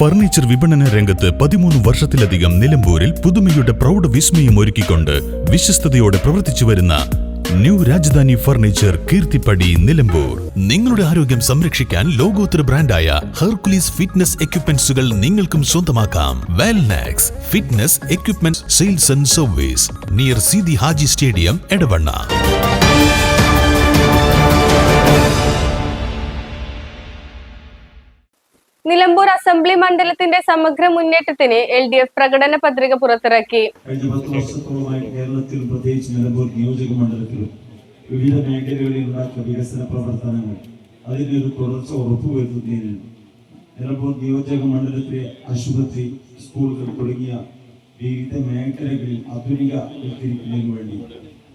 Furniture വിപണന രംഗത്ത് 13 വർഷത്തിലധികം നിലമ്പൂരിൽ പുതുമയുടെ പ്രൗഢ വിസ്മയം ഒരുക്കിക്കൊണ്ട് വിശ്വസ്തയോടെ പ്രവർത്തിച്ചു വരുന്ന ന്യൂ രാജധാനി ഫർണിച്ചർ കീർത്തിപ്പടി നിലമ്പൂർ. നിങ്ങളുടെ ആരോഗ്യം സംരക്ഷിക്കാൻ ലോകോത്തര ബ്രാൻഡായ ഹെർക്കുലീസ് ഫിറ്റ്നസ് എക്യുപ്മെന്റ്സുകൾ നിങ്ങൾക്കും സ്വന്തമാക്കാം. Wellnex fitness equipment sales and service near Seethi Haji stadium, Edavanna. Nilambur assembly മണ്ഡലത്തിന്റെ സമഗ്ര മുന്നേറ്റത്തിന് LDF പ്രകടന പത്രിക പുറത്തിറക്കി. കഴിഞ്ഞ 10 വർഷത്തോളമായി കേരളത്തിലും പ്രത്യേകിച്ച് നിലമ്പൂർ നിയോജക മണ്ഡലത്തിലും വിവിധ മേഖലകളിൽ ഉണ്ടാക്കിയ വികസന പ്രവർത്തനങ്ങൾ അതിനൊരു തുടർച്ച ഉറപ്പുവരുത്തുന്നതിന് നിലമ്പൂർ നിയോജക മണ്ഡലത്തിലെ ആശുപത്രി, സ്കൂളുകൾ തുടങ്ങിയ വിവിധ മേഖലകളിൽ ആധുനികവൽക്കരിക്കുന്നതിന് വേണ്ടി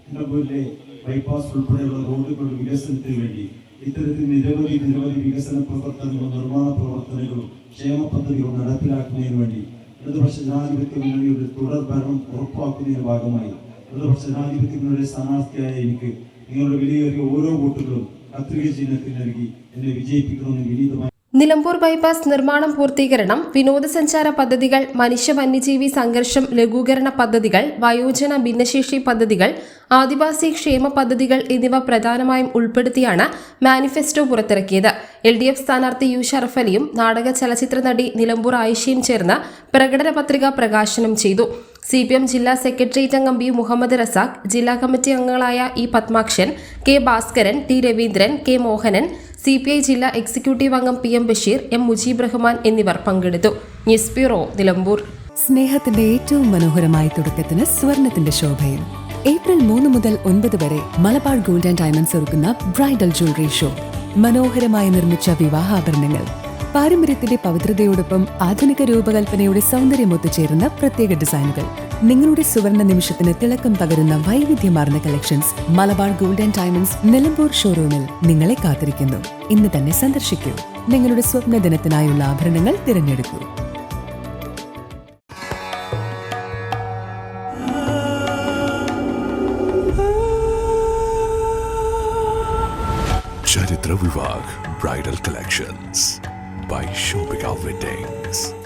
നിലമ്പൂരിലെ ബൈപ്പാസ് ഉൾപ്പെടെയുള്ള റോഡുകളുടെ വികസനത്തിന് വേണ്ടി ഇത്തരത്തിൽ നിരവധി വികസന പ്രവർത്തനങ്ങളും നിർമ്മാണ പ്രവർത്തനങ്ങളും ക്ഷേമ പദ്ധതികളും നടപ്പിലാക്കുന്നതിന് വേണ്ടി ഇടതുപക്ഷ ജനാധിപത്യ മുന്നണിയുടെ തുടർ ഭരണം ഉറപ്പാക്കുന്നതിന്റെ ഭാഗമായി ഇടതുപക്ഷ ജനാധിപത്യ മുന്നണിയുടെ സ്ഥാനാർത്ഥിയായ എനിക്ക് നിങ്ങളുടെ വിലയേറിയ ഓരോ വോട്ടുകളും കത്രിക ചിഹ്നത്തിൽ നൽകി എന്നെ വിജയിപ്പിക്കണമെന്ന് വിനീതമായി. നിലമ്പൂർ ബൈപ്പാസ് നിർമ്മാണം പൂർത്തീകരണം, വിനോദസഞ്ചാര പദ്ധതികൾ, മനുഷ്യ വന്യജീവി സംഘർഷം ലഘൂകരണ പദ്ധതികൾ, വയോജന ഭിന്നശേഷി പദ്ധതികൾ, ആദിവാസി ക്ഷേമ പദ്ധതികൾ എന്നിവ പ്രധാനമായും ഉൾപ്പെടുത്തിയാണ് മാനിഫെസ്റ്റോ പുറത്തിറക്കിയത്. LDF സ്ഥാനാർത്ഥി U ഷറഫ് അലിയും നാടക ചലച്ചിത്ര നടി നിലമ്പൂർ ആയിഷയും ചേർന്ന് പ്രകടന പത്രിക പ്രകാശനം ചെയ്തു. CPM ജില്ലാ സെക്രട്ടേറിയറ്റ് അംഗം B മുഹമ്മദ് റസാഖ്, ജില്ലാ കമ്മിറ്റി അംഗങ്ങളായ E Padmakshan, K Bhaskaran, T Raveendran, K Mohanan, CPI ജില്ലാ എക്സിക്യൂട്ടീവ് അംഗം PM ബഷീർ, M മുജീബ് റഹ്മാൻ എന്നിവർ പങ്കെടുത്തു. News bureau, Nilambur. സ്നേഹത്തിന്റെ ഏറ്റവും മനോഹരമായ തുടക്കത്തിന് സ്വർണത്തിന്റെ ശോഭയിൽ ഏപ്രിൽ 3 മുതൽ 9 വരെ മലബാർ ഗോൾഡ് ആൻഡ് ഡയമണ്ട്സ് ഒരുക്കുന്ന ബ്രൈഡൽ ജ്വല്ലറി ഷോ. മനോഹരമായി നിർമ്മിച്ച വിവാഹാഭരണങ്ങൾ, പാരമ്പര്യത്തിന്റെ പവിത്രതയോടൊപ്പം ആധുനിക രൂപകൽപ്പനയുടെ സൗന്ദര്യം ഒത്തുചേരുന്ന പ്രത്യേക ഡിസൈനുകൾ, നിങ്ങളുടെ സുവർണ നിമിഷത്തിന് തിളക്കം പകരുന്ന വൈവിധ്യമാർന്ന collections Malabar gold and diamonds Nilambur ഷോറൂമിൽ നിങ്ങളെ കാത്തിരിക്കുന്നു. ഇന്ന് തന്നെ സന്ദർശിക്കൂ. നിങ്ങളുടെ സ്വപ്ന ദിനത്തിനായുള്ള ആഭരണങ്ങൾ തിരഞ്ഞെടുക്കൂ. ചരിത്ര Vivah bridal collections by Shobika Weddings.